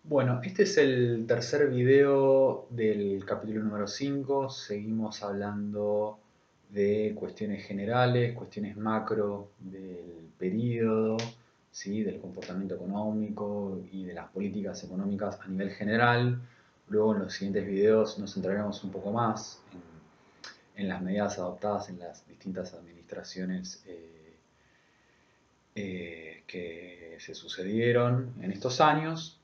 Bueno, este es el tercer video del capítulo número 5. Seguimos hablando de cuestiones generales, cuestiones macro del periodo, ¿sí? Del comportamiento económico y de las políticas económicas a nivel general. Luego en los siguientes videos nos centraremos un poco más en las medidas adoptadas en las distintas administraciones que se sucedieron en estos años.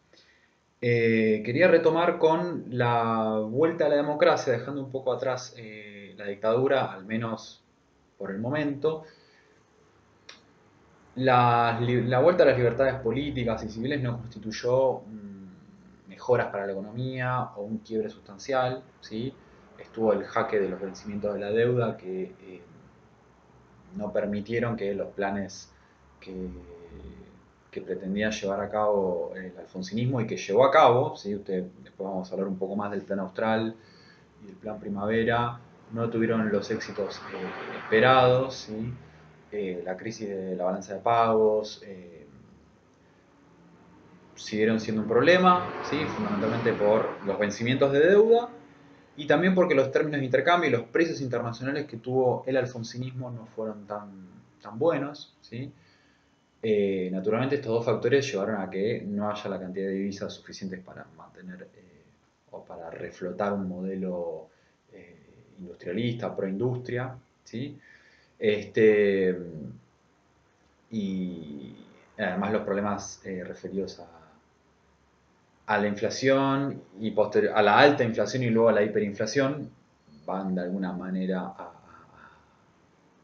Quería retomar con la vuelta a la democracia, dejando un poco atrás la dictadura, al menos por el momento. La vuelta a las libertades políticas y civiles no constituyó mejoras para la economía o un quiebre sustancial, ¿sí? Estuvo el jaque de los vencimientos de la deuda que no permitieron que los planes que, que pretendía llevar a cabo el alfonsinismo y que llevó a cabo, ¿sí? Después vamos a hablar un poco más del plan austral y del plan primavera, no tuvieron los éxitos esperados, ¿sí? La crisis de la balanza de pagos siguieron siendo un problema, ¿sí? Fundamentalmente por los vencimientos de deuda y también porque los términos de intercambio y los precios internacionales que tuvo el alfonsinismo no fueron tan buenos, ¿sí? Naturalmente estos dos factores llevaron a que no haya la cantidad de divisas suficientes para mantener o para reflotar un modelo industrialista, pro-industria, ¿sí? Este, y además los problemas referidos a la inflación y a la alta inflación y luego a la hiperinflación van de alguna manera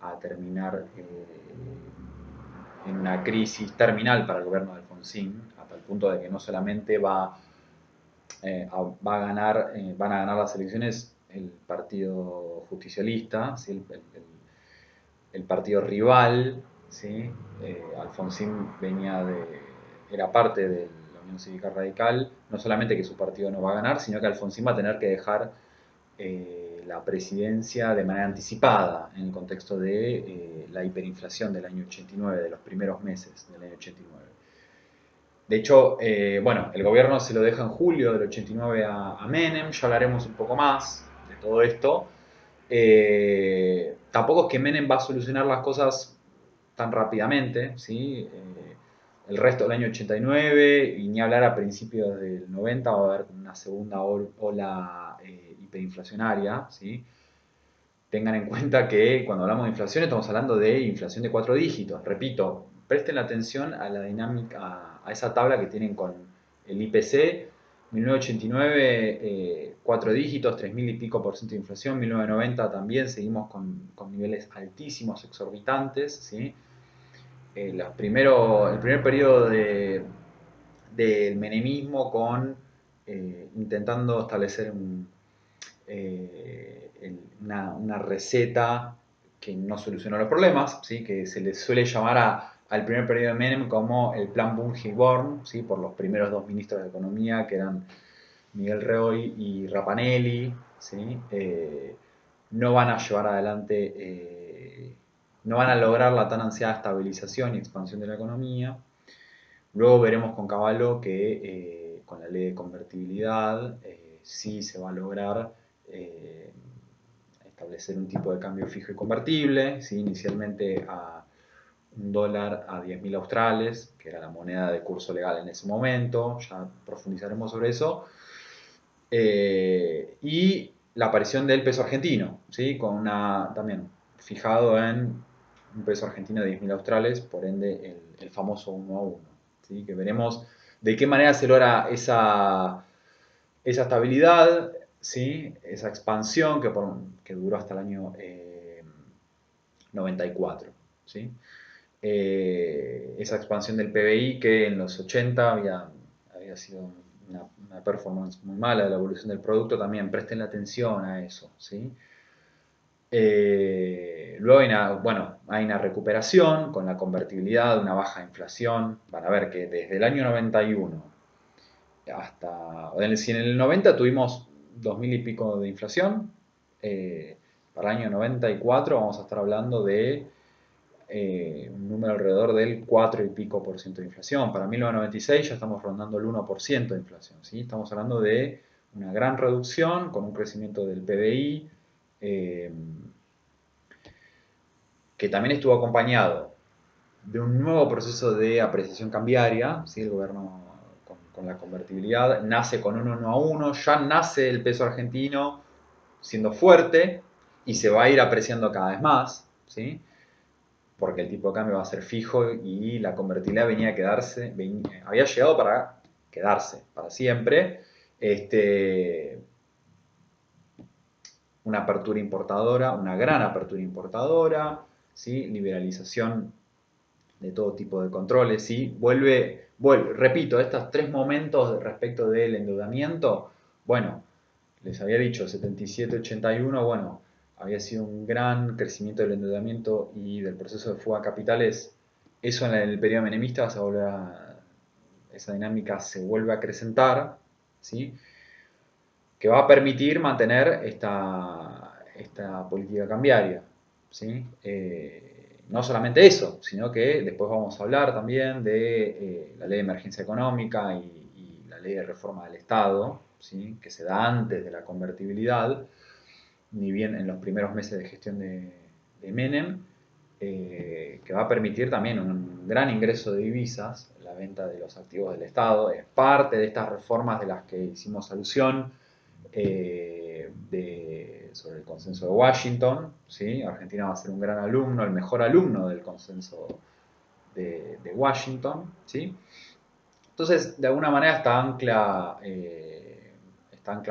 a terminar en una crisis terminal para el gobierno de Alfonsín, hasta el punto de que no solamente van a ganar las elecciones el partido justicialista, ¿sí? El partido rival, ¿sí? Alfonsín era parte de la Unión Cívica Radical, no solamente que su partido no va a ganar, sino que Alfonsín va a tener que dejar la presidencia de manera anticipada en el contexto de la hiperinflación del año 89, de los primeros meses del año 89. De hecho, bueno, el gobierno se lo deja en julio del 89 a Menem, ya hablaremos un poco más de todo esto. Tampoco es que Menem va a solucionar las cosas tan rápidamente, ¿sí? El resto del año 89 y ni hablar a principios del 90 va a haber una segunda ola hiperinflacionaria, ¿sí? Tengan en cuenta que cuando hablamos de inflación estamos hablando de inflación de 4 dígitos. Repito, presten atención a la dinámica, a esa tabla que tienen con el IPC. 1989, 4 dígitos, 3.000 y pico por ciento de inflación. 1990 también seguimos con niveles altísimos, exorbitantes. ¿Sí? El primer periodo del menemismo intentando establecer una receta que no solucionó los problemas, ¿sí? Que se le suele llamar al primer periodo de Menem como el plan Bunge-Born, ¿sí? Por los primeros dos ministros de Economía, que eran Miguel Roy y Rapanelli, ¿sí? No van a llevar adelante, no van a lograr la tan ansiada estabilización y expansión de la economía. Luego veremos con Cavallo que con la ley de convertibilidad sí se va a lograr establecer un tipo de cambio fijo y convertible, ¿sí? Inicialmente a $1 a 10.000 australes, que era la moneda de curso legal en ese momento, ya profundizaremos sobre eso, y la aparición del peso argentino, ¿sí? También fijado en un peso argentino de 10.000 australes, por ende el famoso 1 a 1, ¿sí? Que veremos de qué manera se logra esa estabilidad, ¿sí? Esa expansión que duró hasta el año 94, ¿sí? Esa expansión del PBI que en los 80 había sido una performance muy mala de la evolución del producto, también presten atención a eso, ¿sí? Luego hay una recuperación con la convertibilidad, una baja inflación. Van a ver que desde el año 91 si en el 90 tuvimos 2.000 y pico de inflación, para el año 94 vamos a estar hablando de un número alrededor del 4 y pico por ciento de inflación. Para 1996 ya estamos rondando el 1% de inflación, ¿sí? Estamos hablando de una gran reducción con un crecimiento del PBI que también estuvo acompañado de un nuevo proceso de apreciación cambiaria, ¿sí? El gobierno con la convertibilidad nace con un 1 a 1, ya nace el peso argentino siendo fuerte y se va a ir apreciando cada vez más, ¿sí? Porque el tipo de cambio va a ser fijo y la convertibilidad venía a quedarse, había llegado para quedarse para siempre. Una apertura importadora, una gran apertura importadora, ¿sí? Liberalización de todo tipo de controles, ¿sí? Repito, estos tres momentos respecto del endeudamiento, bueno, les había dicho, 77-81, bueno, había sido un gran crecimiento del endeudamiento y del proceso de fuga de capitales. Eso en el periodo menemista esa dinámica se vuelve a acrecentar, ¿sí? Que va a permitir mantener esta política cambiaria, ¿sí? No solamente eso, sino que después vamos a hablar también de la ley de emergencia económica y la ley de reforma del Estado, ¿sí? Que se da antes de la convertibilidad, ni bien en los primeros meses de gestión de Menem, que va a permitir también un gran ingreso de divisas, la venta de los activos del Estado, es parte de estas reformas de las que hicimos alusión sobre el consenso de Washington, ¿sí? Argentina va a ser un gran alumno, el mejor alumno del consenso de Washington, ¿sí? Entonces, de alguna manera, esta ancla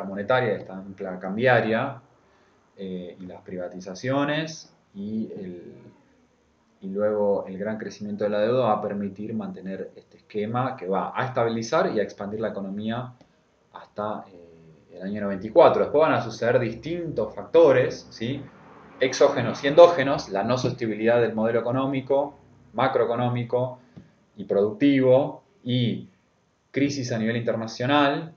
monetaria, esta ancla cambiaria, y las privatizaciones y luego el gran crecimiento de la deuda va a permitir mantener este esquema que va a estabilizar y a expandir la economía hasta el año 94. Después van a suceder distintos factores, ¿sí? Exógenos y endógenos, la no sostenibilidad del modelo económico, macroeconómico y productivo, y crisis a nivel internacional,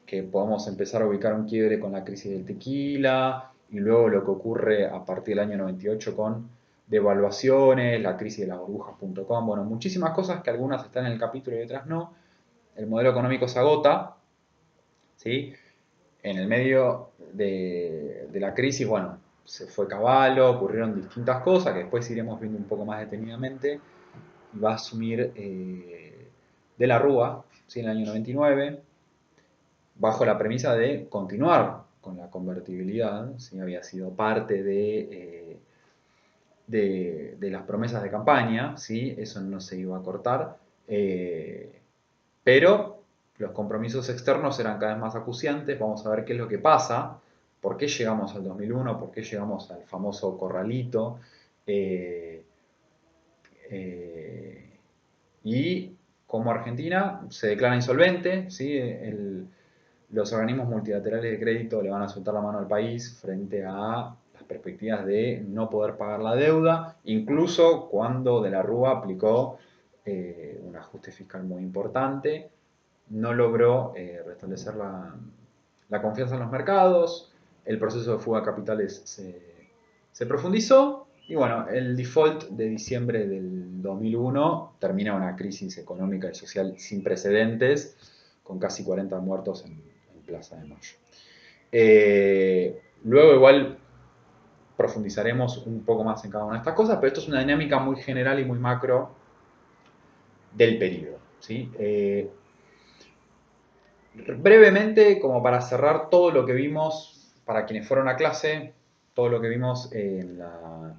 que podemos empezar a ubicar un quiebre con la crisis del tequila, y luego lo que ocurre a partir del año 98 con devaluaciones, la crisis de las burbujas.com, bueno, muchísimas cosas que algunas están en el capítulo y otras no. El modelo económico se agota, ¿sí? En el medio de la crisis, bueno, se fue Cavallo, ocurrieron distintas cosas que después iremos viendo un poco más detenidamente. Y va a asumir De la Rúa, ¿sí? En el año 99, bajo la premisa de continuar con la convertibilidad, ¿sí? Había sido parte de las promesas de campaña, ¿sí? Eso no se iba a cortar, pero los compromisos externos eran cada vez más acuciantes. Vamos a ver qué es lo que pasa, por qué llegamos al 2001, por qué llegamos al famoso corralito, eh, eh, y cómo Argentina se declara insolvente, ¿sí? Los organismos multilaterales de crédito le van a soltar la mano al país frente a las perspectivas de no poder pagar la deuda, incluso cuando De la Rúa aplicó un ajuste fiscal muy importante, no logró restablecer la confianza en los mercados, el proceso de fuga de capitales se profundizó y bueno, el default de diciembre del 2001 termina una crisis económica y social sin precedentes, con casi 40 muertos en Plaza de Mayo. Luego igual profundizaremos un poco más en cada una de estas cosas, pero esto es una dinámica muy general y muy macro del periodo, ¿sí? Brevemente, como para cerrar todo lo que vimos, para quienes fueron a clase, todo lo que vimos en la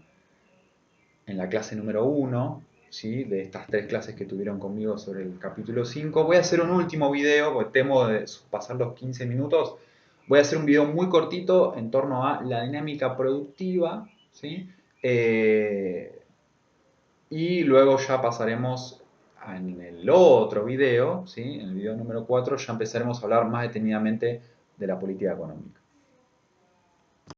clase número 1, ¿sí? De estas tres clases que tuvieron conmigo sobre el capítulo 5. Voy a hacer un último video, porque temo de pasar los 15 minutos. Voy a hacer un video muy cortito en torno a la dinámica productiva, ¿sí? Y luego ya pasaremos en el otro video, ¿sí? En el video número 4, ya empezaremos a hablar más detenidamente de la política económica.